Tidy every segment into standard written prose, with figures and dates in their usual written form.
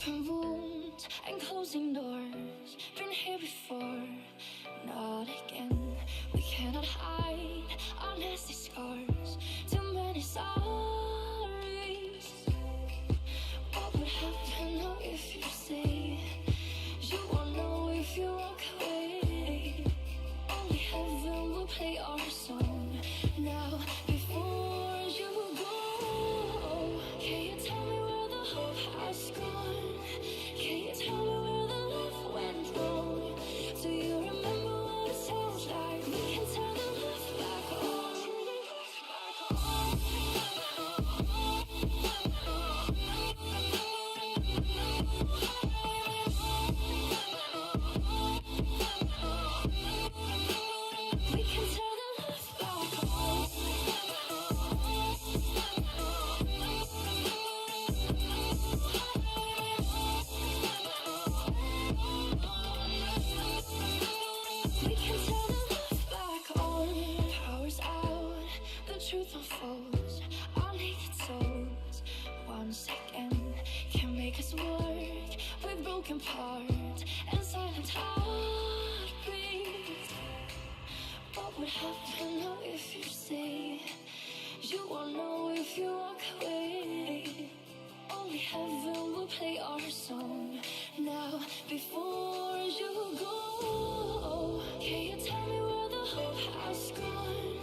Open wounds and closing doors. Been here before, not again. We cannot hide our nasty scars. Too many sorries. What would happen now if you stay? You won't know if you walk away. Only heaven will play our song now before you go. Can you tell me where the hope has gone? Can you tell me where the love went wrong? Do you remember what it sounds like? We can turn the love back on. We can turn the love back on. We can turn the love back on. Power's out, the truth unfolds. Our naked souls, once again, can make us work with broken parts and silent heartbeats. What would happen now if you stay? You won't know if you walk away. Only heaven will play our song now before you go. Can you tell me where the hope has gone?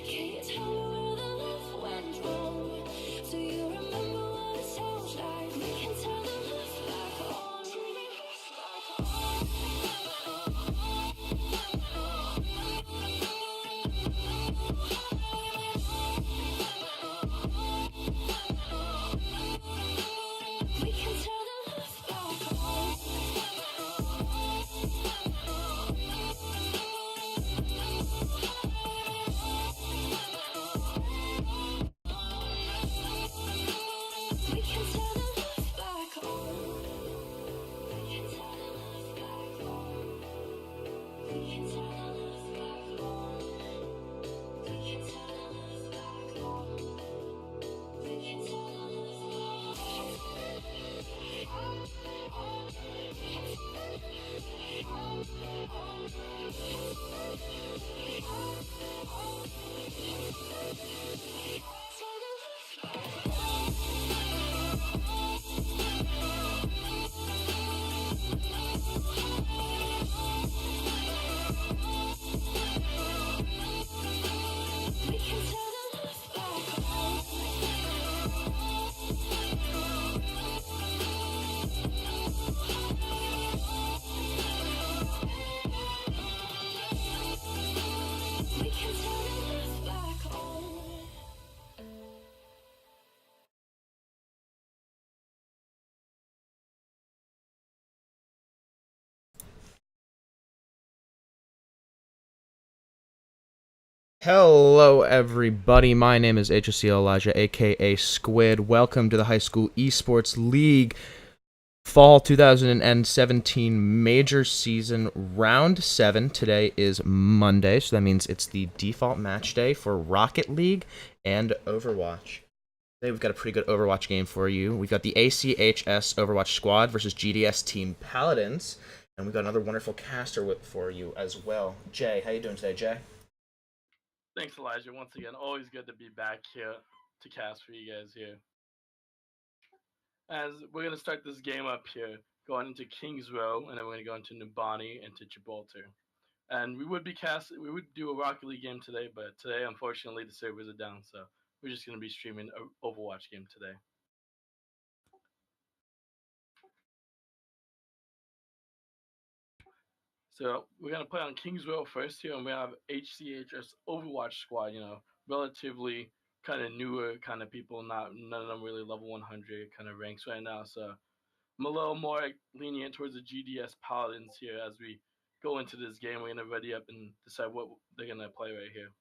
Can you tell me where the love went wrong? Do you remember what it sounds like? We can turn the love back on. We can turn the love back on. We can turn the love back on. We can turn the love back on. We can turn the love back on. We can turn the love back on. We can turn the love We can turn the love back on. We can turn the love back on. Hello, everybody. My name is HSEL Elijah, aka Squid. Welcome to the High School Esports League Fall 2017 Major Season Round 7. Today is Monday, so that means it's the default match day for Rocket League and Overwatch. Today we've got a pretty good Overwatch game for you. We've got the ACHS Overwatch Squad versus GDS Team Paladins, and we've got another wonderful caster for you as well. Jay, how you doing today, Jay? Thanks, Elijah. Once again, always good to be back here to cast for you guys here. As we're gonna start this game up here, going into Kings Row, and then we're gonna go into Nubani into Gibraltar. And we would do a Rocket League game today, but today, unfortunately, the servers are down, so we're just gonna be streaming an Overwatch game today. So we're gonna play on Kings Row first here, and we have HCHS Overwatch Squad. Relatively kind of newer kind of people. None of them really level 100 kind of ranks right now. So I'm a little more lenient towards the GDS Paladins here as we go into this game. We're gonna ready up and decide what they're gonna play right here.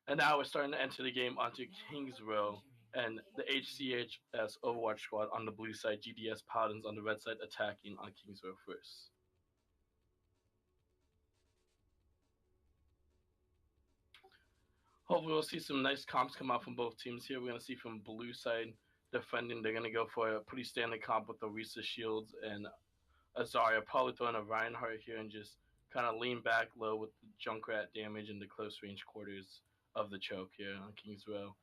And now we're starting to enter the game onto Kings Row. And the HCHS Overwatch Squad on the blue side, GDS Paladins on the red side attacking on Kings Row first. Hopefully we'll see some nice comps come out from both teams here. We're going to see from blue side defending, they're going to go for a pretty standard comp with the Risa Shields and Azaria, probably throwing a Reinhardt here and just kind of lean back low with the Junkrat damage in the close range quarters of the choke here on King's Row.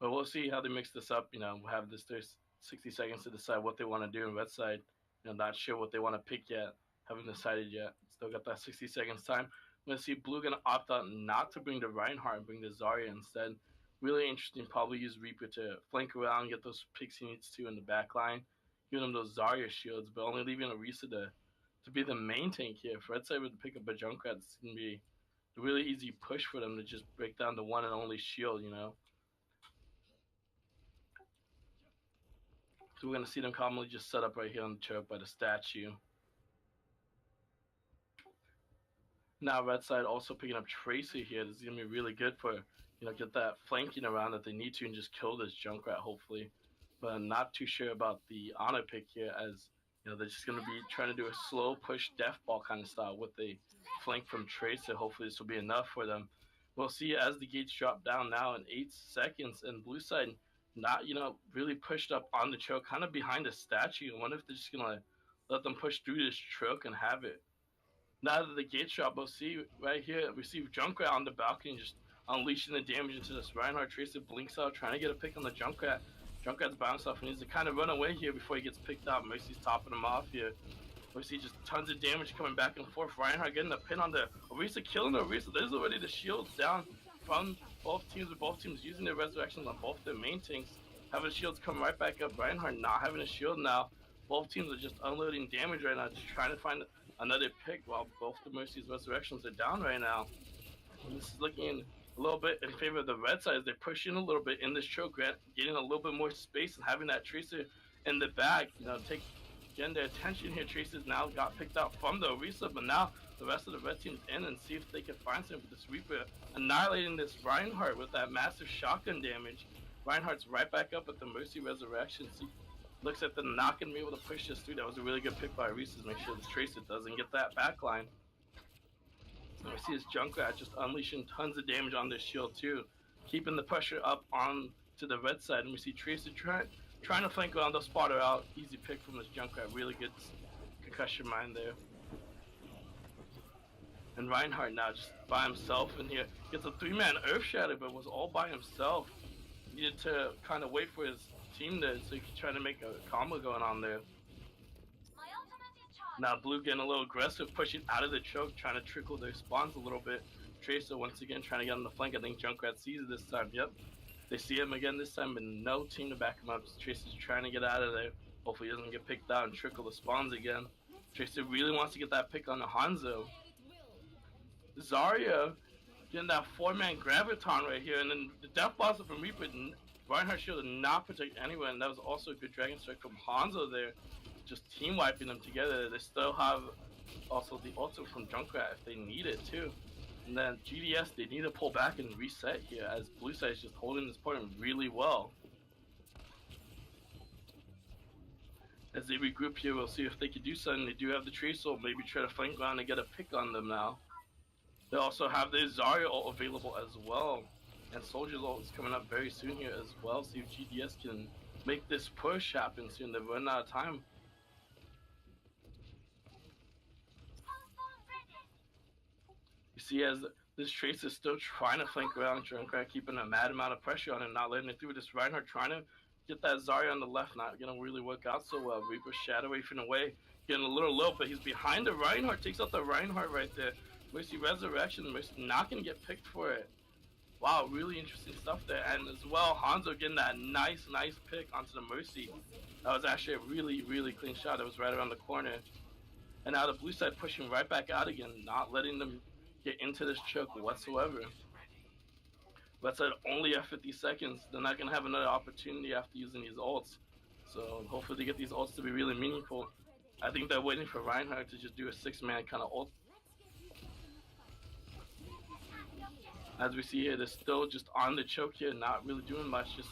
But we'll see how they mix this up. We'll have this 60 seconds to decide what they want to do in red side. Not sure what they want to pick yet. Haven't decided yet. Still got that 60 seconds time. I'm going to see Blue going to opt out not to bring the Reinhardt and bring the Zarya instead. Really interesting. Probably use Reaper to flank around, get those picks he needs to in the back line. Giving him those Zarya shields, but only leaving Orisa to be the main tank here. If red side were to pick up a Junkrat, it's going to be a really easy push for them to just break down the one and only shield. So we're going to see them commonly just set up right here on the choke by the statue. Now red side also picking up Tracer here. This is going to be really good for, get that flanking around that they need to and just kill this Junkrat hopefully. But I'm not too sure about the honor pick here as, they're just going to be trying to do a slow push death ball kind of style with a flank from Tracer. Hopefully this will be enough for them. We'll see as the gates drop down now in 8 seconds and blue side not, really pushed up on the choke, kind of behind the statue. I wonder if they're just going to let them push through this choke and have it. Now that the gates drop, we'll see right here, we see Junkrat on the balcony just unleashing the damage into this Reinhardt. Tracer blinks out, trying to get a pick on the Junkrat. Junkrat's bounced off and needs to kind of run away here before he gets picked up. Mercy's topping him off here. We see just tons of damage coming back and forth. Reinhardt getting the pin on the Orisa, killing the Orisa. There's already the shields down from both teams, with both teams using their resurrections on both their main tanks. Having shields come right back up. Reinhardt not having a shield now. Both teams are just unloading damage right now, just trying to find another pick while both the Mercy's resurrections are down right now. And this is looking a little bit in favor of the red side as they push in a little bit in this choke, getting a little bit more space and having that Tracer in the back, getting their attention here. Tracer's now got picked out from the Orisa, but now the rest of the red team's in and see if they can find something for this Reaper, annihilating this Reinhardt with that massive shotgun damage. Reinhardt's right back up at the Mercy resurrection. See, looks at the knock and be able to push this through. That was a really good pick by Orisa to make sure this Tracer doesn't get that back line. And we see his Junkrat just unleashing tons of damage on this shield too, keeping the pressure up on to the red side. And we see Tracer trying to flank around the spotter out. Easy pick from this Junkrat. Really good concussion mine there. And Reinhardt now just by himself in here. Gets a 3-man Earth Shatter, but was all by himself. Needed to kind of wait for his team there so he could try to make a combo going on there. Now Blue getting a little aggressive, pushing out of the choke, trying to trickle their spawns a little bit. Tracer once again trying to get on the flank. I think Junkrat sees it this time. Yep. They see him again this time, but no team to back him up. Tracer's trying to get out of there. Hopefully he doesn't get picked out and trickle the spawns again. Tracer really wants to get that pick on the Hanzo. Zarya getting that 4-man Graviton right here, and then the Death Blossom from Reaper. Reinhardt shield did not protect anyone, and that was also a good Dragon Strike from Hanzo there. Just team wiping them together. They still have also the ultimate from Junkrat if they need it too. And then GDS, they need to pull back and reset here as blue side is just holding this point really well. As they regroup here, we'll see if they can do something. They do have the Tracer, maybe try to flank around and get a pick on them now. They also have the Zarya ult available as well. And Soldier's ult is coming up very soon here as well. See if GDS can make this push happen soon. They've run out of time. You see as this Tracer is still trying to flank around Junkrat, keeping a mad amount of pressure on him, not letting it through. This Reinhardt trying to get that Zarya on the left, not going to really work out so well. Reaper shadow wafting away, getting a little low, but he's behind the Reinhardt, takes out the Reinhardt right there. Mercy resurrection, Mercy not going to get picked for it. Wow, really interesting stuff there. And as well, Hanzo getting that nice pick onto the Mercy. That was actually a really clean shot. That was right around the corner. And now the blue side pushing right back out again, not letting them get into this choke whatsoever. Red side only at 50 seconds. They're not going to have another opportunity after using these ults. So hopefully they get these ults to be really meaningful. I think they're waiting for Reinhardt to just do a 6-man kind of ult. As we see here, they're still just on the choke here, not really doing much, just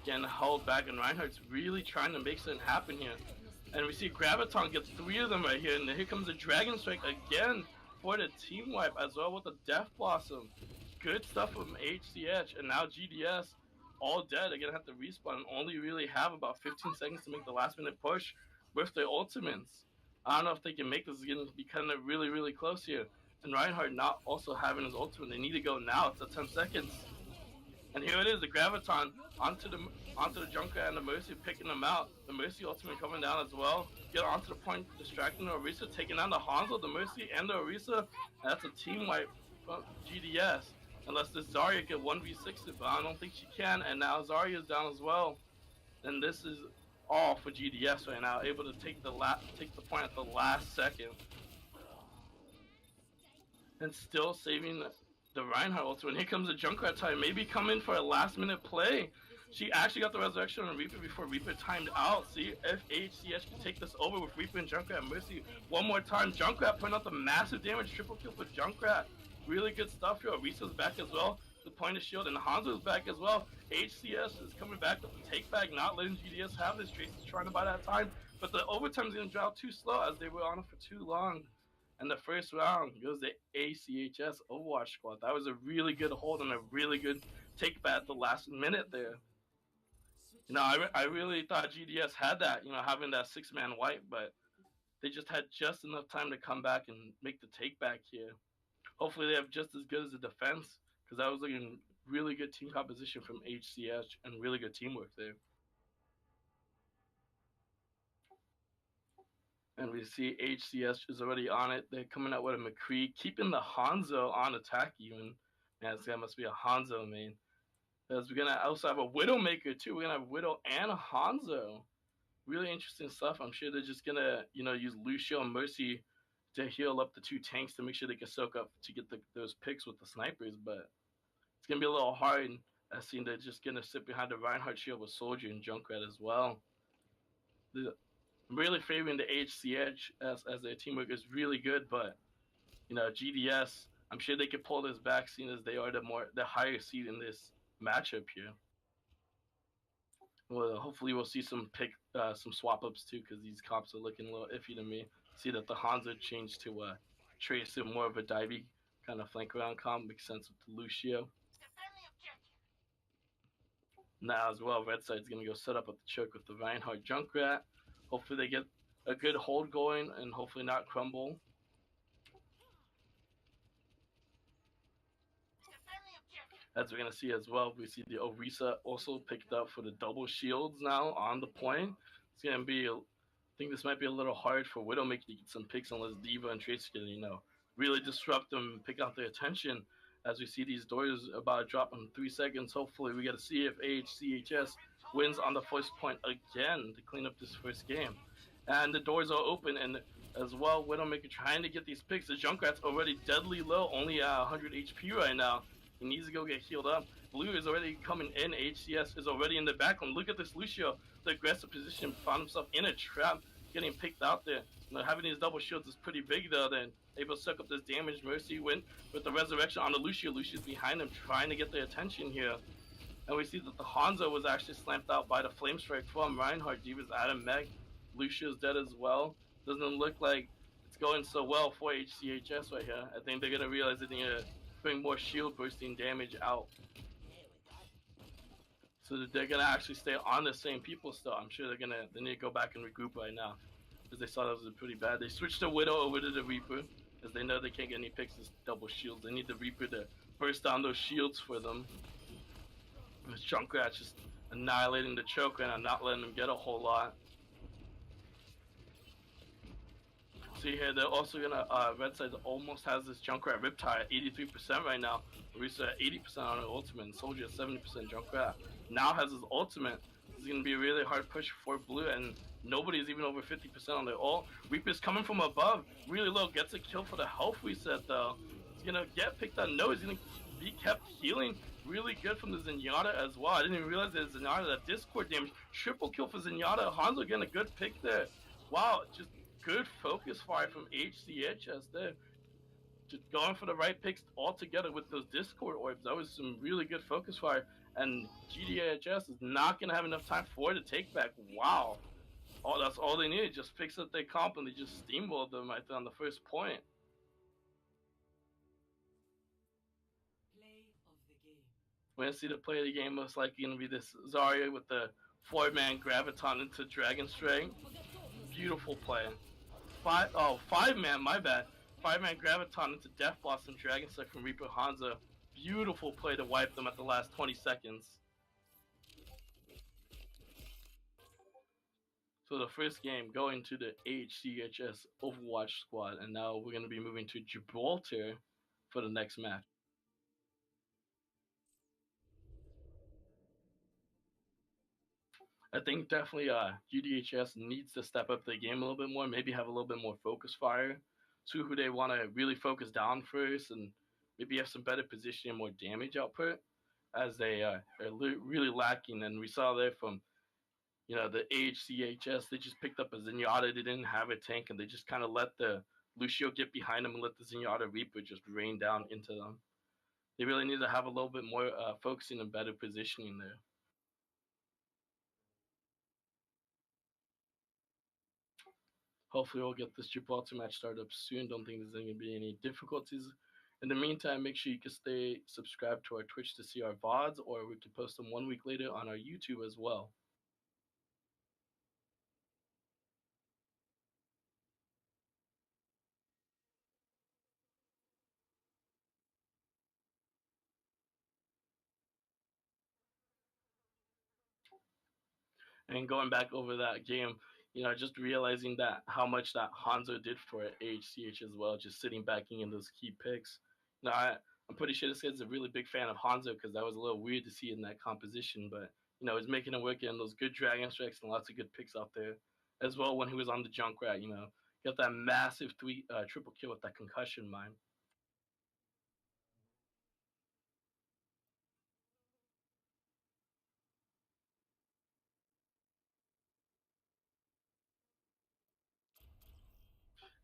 getting held back, and Reinhardt's really trying to make something happen here. And we see Graviton gets 3 of them right here, and here comes the Dragon Strike again for the team wipe, as well with the Death Blossom. good stuff from HCH, and now GDS all dead. They're gonna have to respawn and only really have about 15 seconds to make the last minute push with their ultimates. I don't know if they can make this. It's gonna be kind of really, really close here. And Reinhardt not also having his ultimate. They need to go now. It's at 10 seconds. And here it is, the Graviton onto the Junkrat and the Mercy picking them out. The Mercy ultimate coming down as well. Get onto the point, distracting the Orisa, taking down the Hanzo, the Mercy, and the Orisa. And that's a team wipe from GDS. Unless this Zarya can 1v6 it, but I don't think she can. And now Zarya's down as well. And this is all for GDS right now, able to take the point at the last second. And still saving the Reinhardt ultimate. Here comes the Junkrat time. Maybe come in for a last minute play. She actually got the resurrection on Reaper before Reaper timed out. See if HCH can take this over with Reaper and Junkrat and Mercy one more time. Junkrat putting out the massive damage. Triple kill for Junkrat. Really good stuff here. Orisa's back as well. The point of shield and Hanzo's back as well. HCS is coming back with the take back, not letting GDS have this. Trace is trying to buy that time. But the overtime is going to drop too slow as they were on it for too long. And the first round goes the ACHS Overwatch squad. That was a really good hold and a really good take back at the last minute there. You know, I really thought GDS had that, you know, having that 6-man wipe, but they just had just enough time to come back and make the take back here. Hopefully they have just as good as a defense, because that was looking really good team composition from HCH and really good teamwork there. And we see HCS is already on it. They're coming out with a McCree, keeping the Hanzo on attack even. Man, this guy must be a Hanzo main. Because we're going to also have a Widowmaker too. We're going to have Widow and a Hanzo. Really interesting stuff. I'm sure they're just going to, you know, use Lucio and Mercy to heal up the two tanks to make sure they can soak up to get those picks with the snipers. But it's going to be a little hard. I seen they're just going to sit behind the Reinhardt shield with Soldier and Junkrat as well. I'm really favoring the HCH as their teamwork is really good, but you know, GDS, I'm sure they could pull this back, seeing as they are the higher seed in this matchup here. Well, hopefully we'll see some swap ups too, because these comps are looking a little iffy to me. See that the Hanzo changed to Trace to more of a divey kind of flank around comp, makes sense with the Lucio. Now as well, Red Side's gonna go set up with the choke with the Reinhardt Junkrat. Hopefully they get a good hold going and hopefully not crumble. As we're going to see as well, we see the Orisa also picked up for the double shields now on the point. It's going to be, I think this might be a little hard for Widowmaker to get some picks unless Diva and Trace can, you know, really disrupt them, pick out their attention. As we see these doors about to drop in 3 seconds, hopefully we got to see if AHCHS wins on the first point again to clean up this first game. And the doors are open, and as well, Widowmaker trying to get these picks. The Junkrat's already deadly low, only at 100 HP right now. He needs to go get healed up. Blue is already coming in. HCS is already in the background. Look at this Lucio. The aggressive position, found himself in a trap, getting picked out there. You know, having these double shields is pretty big though. Then able to suck up this damage. Mercy went with the resurrection on the Lucio. Lucio's behind him, trying to get their attention here. And we see that the Hanzo was actually slammed out by the Flame Strike from Reinhardt. Diva's Adam Meg. Lucio's dead as well. Doesn't look like it's going so well for HCHS right here. I think they're gonna realize that they need to bring more shield bursting damage out. So that they're gonna actually stay on the same people still. I'm sure they need to go back and regroup right now, because they saw that was pretty bad. They switched the Widow over to the Reaper, because they know they can't get any picks as double shields. They need the Reaper to burst down those shields for them. This Junkrat just annihilating the choke and not letting them get a whole lot. See here, they're also gonna Red Side almost has this Junkrat Riptide at 83% right now. Orisa at 80% on her ultimate, and Soldier at 70% Junkrat. Now has his ultimate. This is gonna be a really hard push for Blue, and nobody's even over 50% on their ult. Reaper's coming from above, really low, gets a kill for the health reset though. He's gonna get picked on. No, he's gonna be kept healing. Really good from the Zenyatta as well. I didn't even realize that Zenyatta, that Discord damage. Triple kill for Zenyatta. Hanzo getting a good pick there. Wow, just good focus fire from HCHS there. Just going for the right picks all together with those Discord orbs. That was some really good focus fire. And GDHS is not going to have enough time for it to take back. Wow. Oh, that's all they needed. Just fix up their comp and they just steamrolled them right there on the first point. We're gonna see the play of the game most likely gonna be this Zarya with the 4-man graviton into Dragon Strike. Beautiful play. 5-man, my bad. 5-man graviton into Death Blossom Dragon Strike from Reaper Hanzo. Beautiful play to wipe them at the last 20 seconds. So the first game going to the HCHS Overwatch squad, and now we're gonna be moving to Gibraltar for the next match. I think definitely UDHS needs to step up the game a little bit more, maybe have a little bit more focus fire to who they want to really focus down first, and maybe have some better positioning and more damage output as they are really lacking. And we saw there from the AHCHS, they just picked up a Zenyatta, they didn't have a tank, and they just kind of let the Lucio get behind them and let the Zenyatta Reaper just rain down into them. They really need to have a little bit more focusing and better positioning there. Hopefully we'll get this Gibraltar match started up soon. Don't think there's going to be any difficulties. In the meantime, make sure you can stay subscribed to our Twitch to see our VODs, or we can post them 1 week later on our YouTube as well. And going back over that game, just realizing that how much that Hanzo did for HCH as well, just sitting backing in those key picks. I'm pretty sure this guy's a really big fan of Hanzo because that was a little weird to see in that composition, but he's making it work in those good Dragon Strikes and lots of good picks out there as well when he was on the Junkrat. Got that massive triple kill with that concussion mine.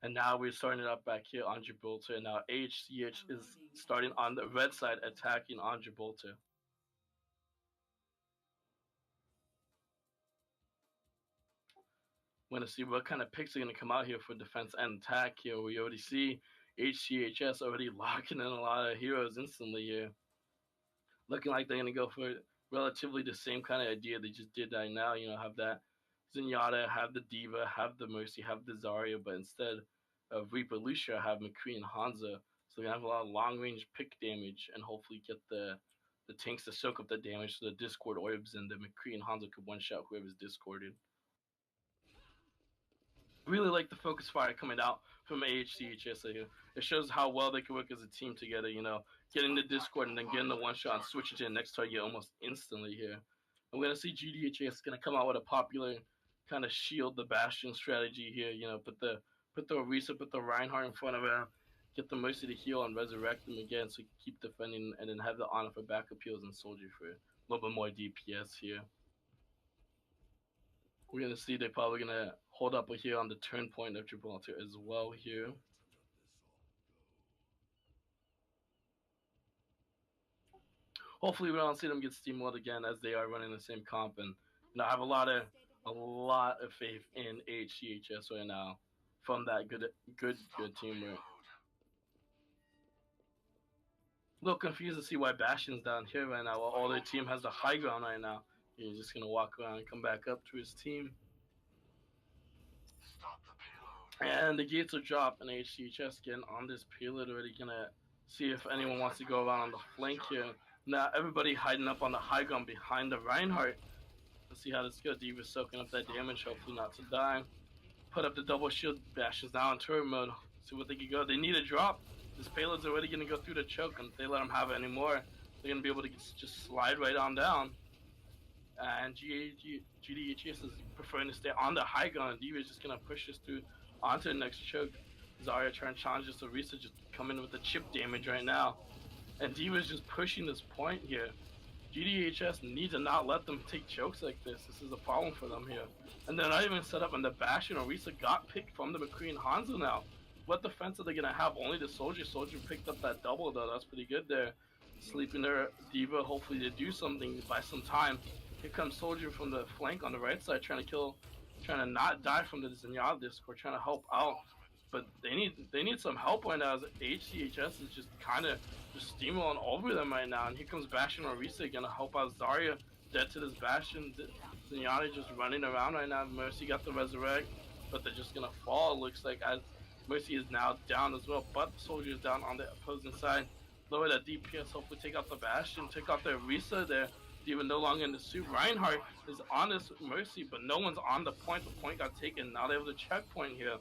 And now we're starting it up back here on Gibraltar. And now HCH is starting on the red side, attacking on Gibraltar. We're going to see what kind of picks are going to come out here for defense and attack here. We already see HCHS already locking in a lot of heroes instantly here. Looking like they're going to go for relatively the same kind of idea they just did right now. Have that Zenyatta, have the Diva, have the Mercy, have the Zarya, but instead of Reaper Lucia, have McCree and Hanzo. So they're going to have a lot of long range pick damage and hopefully get the tanks to soak up the damage so the Discord orbs and the McCree and Hanzo could one shot whoever's discorded. Really like the focus fire coming out from AHCHS here. It shows how well they can work as a team together, getting the Discord and then getting the one shot and switching to the next target almost instantly here. I'm going to see GDHS going to come out with a popular kind of shield the Bastion strategy here, put the Orisa, put the Reinhardt in front of him, get the Mercy to heal and resurrect them again so you can keep defending, and then have the Honor for backup heals and Soldier for a little bit more DPS here. We're going to see they're probably going to hold up here on the turn point of Gibraltar as well here. Hopefully we don't see them get steamrolled again as they are running the same comp. And I have a lot of faith in HCHS right now from that good teamwork. A little confused to see why Bastion's down here right now while all their team has the high ground right now. He's just going to walk around and come back up to his team. And the gates are dropped, and HCHS getting on this payload already. Gonna see if anyone wants to go around on the flank here. Now everybody hiding up on the high ground behind the Reinhardt. Let's see how this goes. Diva's soaking up that damage, hopefully not to die. Put up the double shield, Bastion's now in turret mode. See what they can go. They need a drop. This payload's already gonna go through the choke, and if they let them have it anymore, they're gonna be able to just slide right on down. And GDHS is preferring to stay on the high ground. Diva's just gonna push this through onto the next choke. Zarya trying to challenge this. Orisa just coming with the chip damage right now. And Diva's just pushing this point here. GDHS need to not let them take chokes like this. This is a problem for them here. And they're not even set up in the Bastion. Orisa got picked from the McCree and Hanzo now. What defense are they going to have? Only the Soldier. Soldier picked up that double though. That's pretty good there. Sleeping their Diva, hopefully to do something by some time. Here comes Soldier from the flank on the right side trying to not die from the Zenyatta Discord, trying to help out. but they need some help right now. As HCHS is just kind of just steamrolling over them right now, and here comes Bastion Orisa gonna help out Zarya. Dead to this Bastion. Zenyatta just running around right now. Mercy got the resurrect, but they're just gonna fall. It looks like as Mercy is now down as well, but the soldier is down on the opposing side. Lower that DPS, hopefully take out the Bastion, take out their Orisa there. Even no longer in the suit. Reinhardt is on this Mercy, but no one's on the point. The point got taken. Now they have the checkpoint here.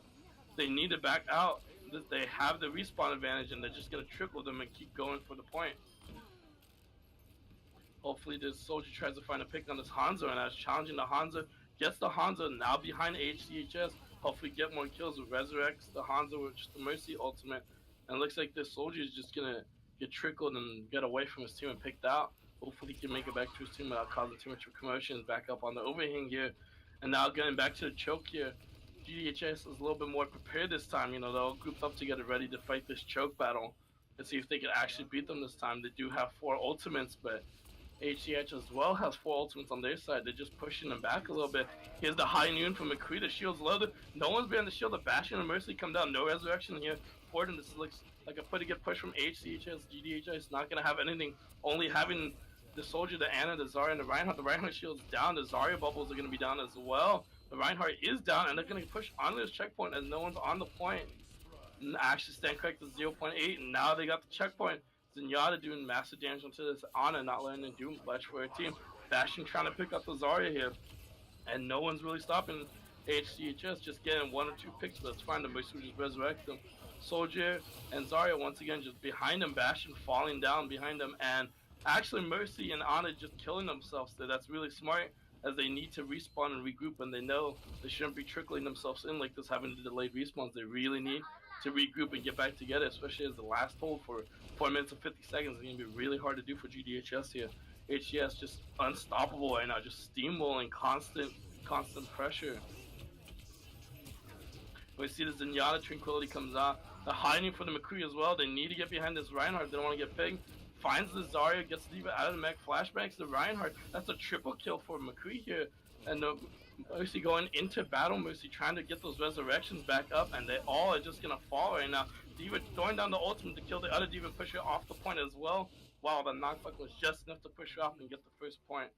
They need to back out. They have the respawn advantage, and they're just going to triple them and keep going for the point. Hopefully this soldier tries to find a pick on this Hanzo, and as challenging the Hanzo, gets the Hanzo now behind HCHS. Hopefully get more kills, resurrects the Hanzo with just the Mercy ultimate. And it looks like this soldier is just going to get trickled and get away from his team and picked out. Hopefully he can make it back to his team without causing too much commotion. Back up on the overhang here. And now getting back to the choke here. GDHS is a little bit more prepared this time. You know, they're all grouped up together ready to fight this choke battle. Let's see if they can actually beat them this time. They do have 4 ultimates, but HCH as well has 4 ultimates on their side. They're just pushing them back a little bit. Here's the high noon from McCree. The shield's loaded. No one's behind the shield. The Bastion and Mercy come down. No resurrection here. Forden, this looks like a pretty good push from HCHS. GDHS not going to have anything. Only having the soldier, the Ana, the Zarya, and the Reinhardt. The Reinhardt shield's down. The Zarya bubbles are going to be down as well. The Reinhardt is down, and they're going to push onto this checkpoint as no one's on the point. And actually stand correct to 0.8, and now they got the checkpoint. Zenyatta doing massive damage onto this Ana, not letting them do much for her team. Bastion trying to pick up the Zarya here, and no one's really stopping HCHS, just getting 1 or 2 picks, but it's fine. The Mercy will just resurrect them. Soldier and Zarya once again just behind them, Bastion falling down behind them, and actually Mercy and Ana just killing themselves there. That's really smart, as they need to respawn and regroup, and they know they shouldn't be trickling themselves in like this, having to delayed respawns. They really need to regroup and get back together, especially as the last hold for 4 minutes and 50 seconds is going to be really hard to do for GDHS here. HGS just unstoppable right now, just steamrolling, constant pressure. We see the Zenyatta Tranquility comes out. They're hiding for the McCree as well. They need to get behind this Reinhardt. They don't want to get pigged. Finds the Zarya, gets Diva out of the mech, flashbacks the Reinhardt. That's a triple kill for McCree here. And Mercy going into battle, Mercy trying to get those resurrections back up, and they all are just going to fall right now. Diva throwing down the ultimate to kill the other Diva, push her off the point as well. Wow, the knockback was just enough to push her off and get the first point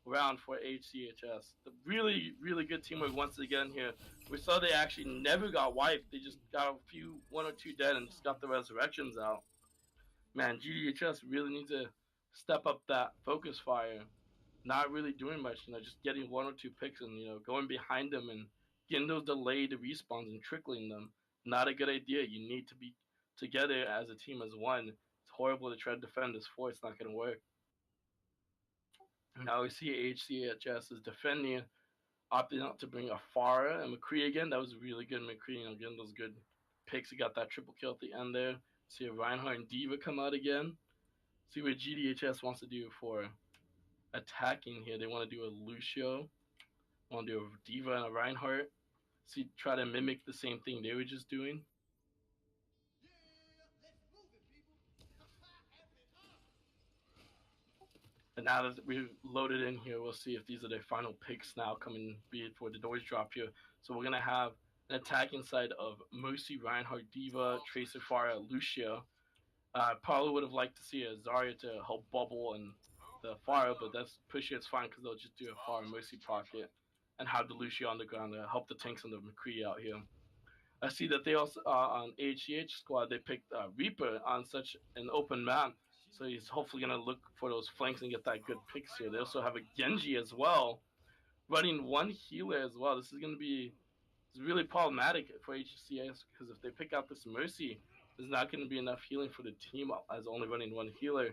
round for HCHS. The really, really good teamwork once again here. We saw they actually never got wiped. They just got a few, 1 or 2 dead and just got the resurrections out. Man, GDHS really needs to step up that focus fire. Not really doing much, just getting 1 or 2 picks and, going behind them and getting those delayed respawns and trickling them. Not a good idea. You need to be together as a team as one. It's horrible to try to defend this 4. It's not going to work. Now we see HCHS is defending, opting out to bring a Farah and McCree again. That was really good McCree, getting those good picks. He got that triple kill at the end there. See a Reinhardt and Diva come out again. See what GDHS wants to do for attacking here. They want to do a Lucio. Want to do a Diva and a Reinhardt. See, try to mimic the same thing they were just doing. And now that we've loaded in here, we'll see if these are their final picks now coming before the doors drop here. So we're going to have an attacking side of Mercy, Reinhardt, Diva, Tracer, Farah, Lucio. Probably would have liked to see a Zarya to help bubble and the Farah, but that's pretty sure it's fine because they'll just do a Farah Mercy pocket and have the Lucio on the ground to help the tanks on the McCree out here. I see that they also, on HGH squad, they picked Reaper on such an open map. So he's hopefully going to look for those flanks and get that good picks here. They also have a Genji as well, running 1 healer as well. This is going to be really problematic for HCS because if they pick out this Mercy, there's not going to be enough healing for the team as only running 1 healer.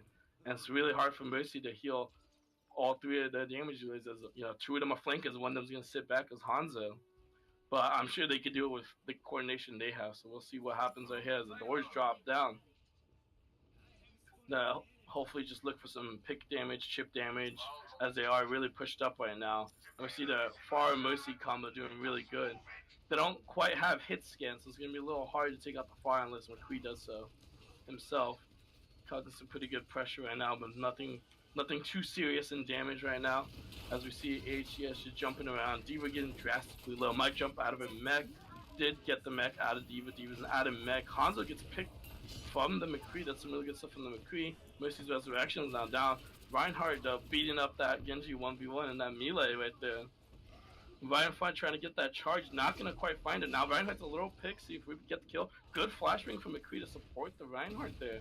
And it's really hard for Mercy to heal all 3 of their damage dealers. As 2 of them are flankers, 1 of them's going to sit back as Hanzo. But I'm sure they could do it with the coordination they have. So we'll see what happens right here as the doors drop down. Now, hopefully just look for some pick damage, chip damage, as they are really pushed up right now. And we see the Farah Mercy combo doing really good. They don't quite have hit scans, so it's going to be a little hard to take out the Farah unless McCree does so himself. Causing some pretty good pressure right now, but nothing too serious in damage right now. As we see HCS just jumping around. Diva getting drastically low. Might jump out of her mech. did get the mech out of Diva. Diva's an added mech. Hanzo gets picked from the McCree. That's some really good stuff from the McCree. Mercy's Resurrection is now down. Reinhardt beating up that Genji 1v1 and that melee right there. Reinhardt trying to get that charge, not going to quite find it. Now Reinhardt's a little pick, see if we get the kill. Good flash ring from McCree to support the Reinhardt there.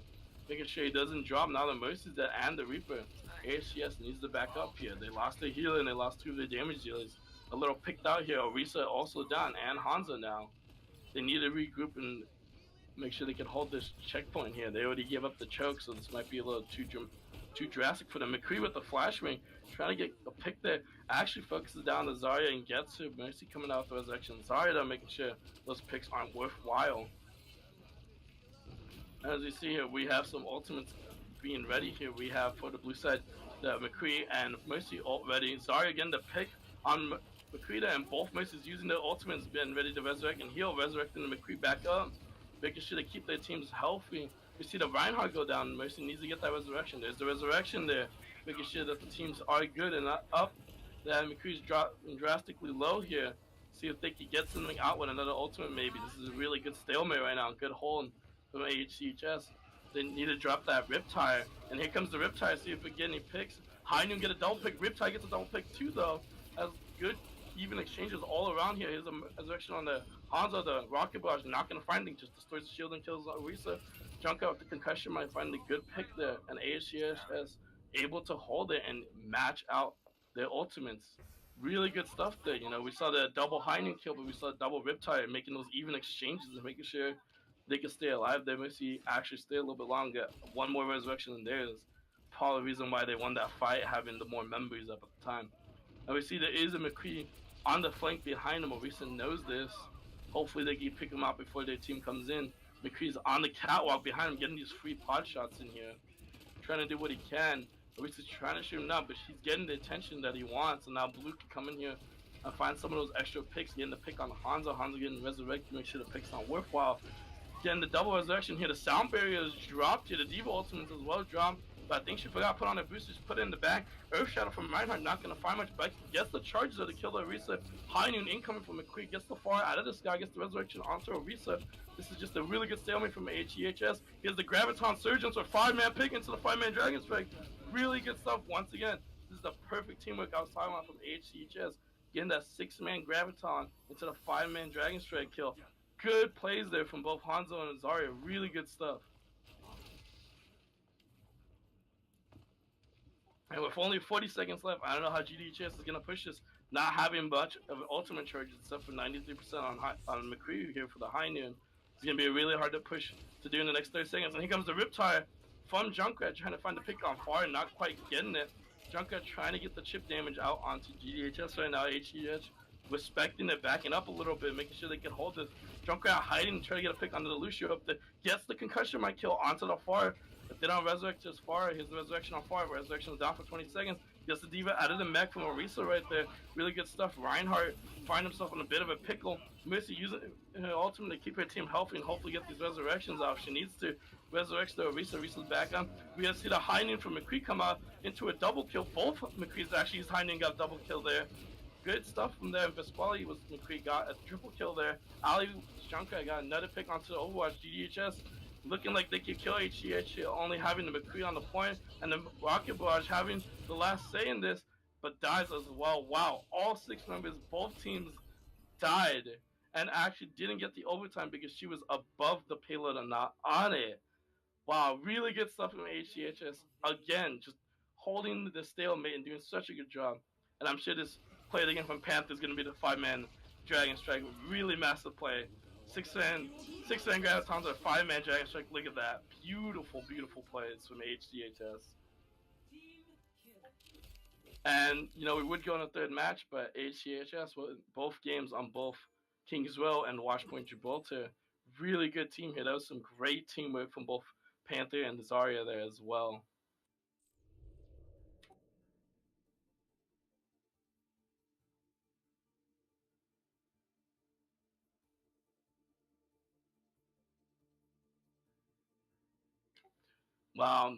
Making sure he doesn't drop. Now the Mercy's dead and the Reaper. ASCS needs to back up here. They lost their healer and they lost 2 of their damage dealers. A little picked out here. Orisa also down and Hanzo now. They need to regroup and make sure they can hold this checkpoint here. They already gave up the choke, so this might be a little too drastic for them. McCree with the flash ring, trying to get a pick there. Actually focuses down the Zarya and gets her. Mercy coming out with the resurrection. Zarya though making sure those picks aren't worthwhile. As you see here, we have some ultimates being ready here. We have for the blue side the McCree and Mercy ult ready. Zarya again the pick on McCree and both Mercy's using their ultimates, being ready to resurrect and heal, resurrecting the McCree back up. Making sure they keep their teams healthy. We see the Reinhardt go down. Mercy needs to get that resurrection. There's the resurrection there. Making sure that the teams are good and not up. That McCree's dropping drastically low here. See if they can get something out with another ultimate maybe. This is a really good stalemate right now. Good hold from AHCHS. They need to drop that Riptire. And here comes the Riptire. See if we get any picks. High Noon get a double pick. Riptire gets a double pick too though. Has good even exchanges all around here. Here's a resurrection on the Hanzo, the Rocket Barrage, not going to find anything, just destroys the shield and kills Orisa. Junker with the concussion might find a good pick there, and ASCS is able to hold it and match out their ultimates. Really good stuff there. You know, we saw the double high noon kill, but we saw double Riptire making those even exchanges and making sure they can stay alive. They may see actually stay a little bit longer. One more resurrection than theirs. Part of the reason why they won that fight, having the more memories up at the time. And we see there is a McCree on the flank behind him. Orisa knows this. Hopefully they can pick him out before their team comes in. McCree's on the catwalk behind him, getting these free pod shots in here. Trying to do what he can. Orisa's trying to shoot him down, but he's getting the attention that he wants. And now Blue can come in here and find some of those extra picks. Getting the pick on Hanzo. Hanzo getting resurrected to make sure the pick's not worthwhile. Getting the double resurrection here. The sound barrier is dropped here. The Diva ultimates as well dropped. But I think she forgot to put on her booster. Just put it in the back. Earth Shadow from Reinhardt not going to find much, but gets the charges of the killer Orisa. High Noon incoming from McCree. Gets the far out of the sky. Gets the resurrection onto Orisa. This is just a really good stalemate from HEHS. Here's the Graviton Surgeons with 5-man pick into the 5-man Dragon Strike. Really good stuff once again. This is the perfect teamwork I was talking about from HEHS. Getting that 6-man Graviton into the 5-man Dragon Strike kill. Good plays there from both Hanzo and Zarya. Really good stuff. And with only 40 seconds left, I don't know how GDHS is going to push this. Not having much of an ultimate charge except for 93% on McCree here for the high noon. It's going to be really hard to push to do in the next 30 seconds. And here comes the Riptire from Junkrat trying to find the pick on far, not quite getting it. Junkrat trying to get the chip damage out onto GDHS right now. HGH respecting it, backing up a little bit, making sure they can hold this. Junkrat hiding, trying to get a pick onto the Lucio up there. Gets the concussion might kill onto the far. If they don't resurrect his far, here's the resurrection on far. Resurrection is down for 20 seconds. Gets the Diva out of the mech from Orisa right there. Really good stuff. Reinhardt find himself in a bit of a pickle. Mercy using her ultimate to keep her team healthy and hopefully get these resurrections off. She needs to resurrect the Orisa. Orisa's back on. We have to see the high noon from McCree come out into a double kill. Both McCree's actually his high noon got a double kill there. Good stuff from there. Vesquali was McCree got a triple kill there. Ali Junker got another pick onto the Overwatch. GDHS looking like they could kill HGH, only having the McCree on the point, and the Rocket Barrage having the last say in this, but dies as well. Wow, all 6 members, both teams died, and actually didn't get the overtime because she was above the payload and not on it. Wow, really good stuff from HGHS. Again, just holding the stalemate and doing such a good job. And I'm sure this play again from Panther is going to be the 5-man Dragon Strike. Really massive play. 6-man Gravitons or 5-man Dragon Strike. Look at that. Beautiful, beautiful plays from HDHS. And, you know, we would go in a third match, but HDHS, both games on both Kingswell and Watchpoint Gibraltar. Really good team here. That was some great teamwork from both Panther and Zarya there as well. Wow,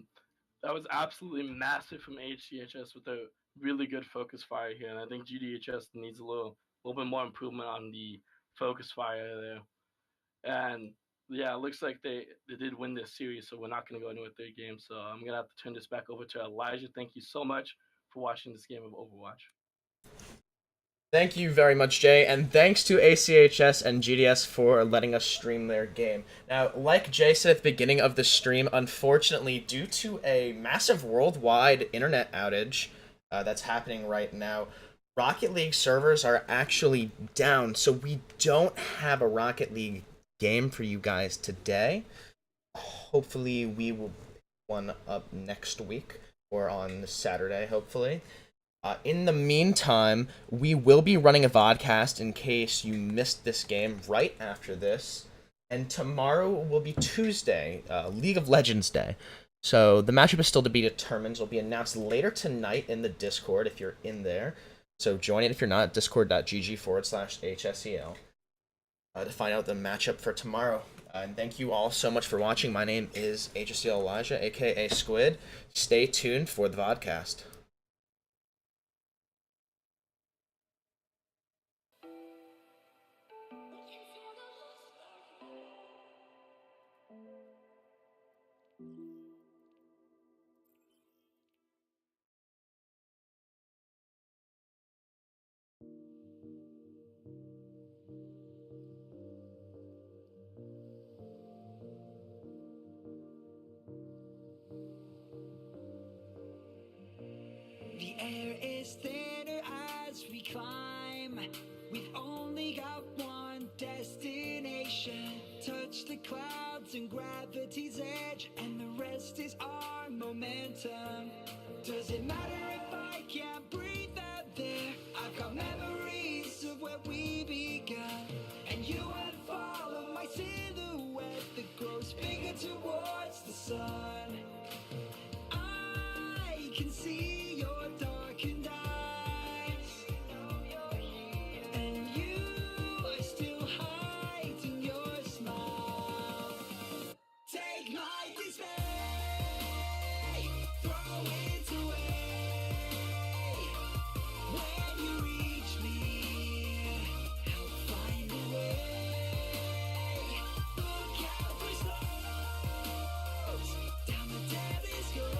that was absolutely massive from HCHS with a really good focus fire here, and I think GDHS needs a little bit more improvement on the focus fire there. And yeah, it looks like they did win this series, so we're not going to go into a third game. So I'm going to have to turn this back over to Elijah. Thank you so much for watching this game of Overwatch. Thank you very much, Jay, and thanks to ACHS and GDS for letting us stream their game. Now, like Jay said at the beginning of the stream, unfortunately, due to a massive worldwide internet outage that's happening right now, Rocket League servers are actually down, so we don't have a Rocket League game for you guys today. Hopefully, we will pick one up next week, or on Saturday, hopefully. In the meantime, we will be running a vodcast in case you missed this game right after this. And tomorrow will be Tuesday, League of Legends Day. So the matchup is still to be determined. It will be announced later tonight in the Discord if you're in there. So join it if you're not, discord.gg/HSEL to find out the matchup for tomorrow. And thank you all so much for watching. My name is HSEL Elijah, aka Squid. Stay tuned for the vodcast. The air is thinner as we climb. We've only got one destination. Touch the clouds and gravity's edge, and the rest is our momentum. Does it matter if I can't breathe out there? I've got memories of where we began, and you would follow my silhouette that grows bigger towards the sun. I can see your darkened eyes, and you are still hiding your smile. Take my dismay, throw it away. When you reach me, I'll find a way. Look out for slopes, down the deadliest road.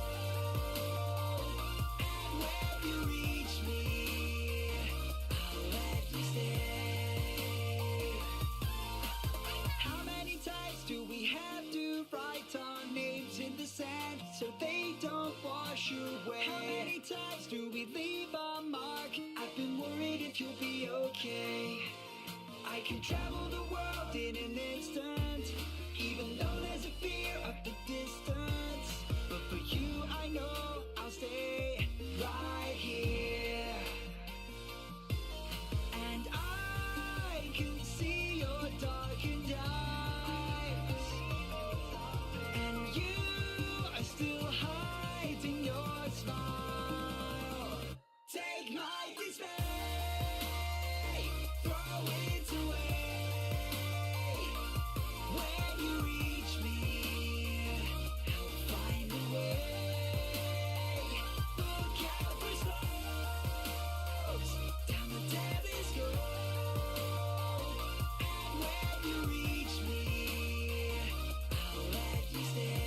Do we have to write our names in the sand so they don't wash away? How many times do we leave a mark? I've been worried if you'll be okay. I can travel the world in an instant, even though there's a fear of the distance. But for you, I know I'll stay right here. And I can see your darkened eyes, and you are still hiding your smile. Take my dismay, throw it away. When you reach me, I'll find a way. Look out for slopes, down the deadliest road. And when you reach me, I'll let you stay.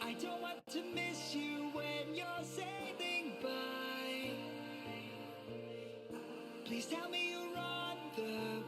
I don't want to miss you when you're sailing by. Please tell me you're on the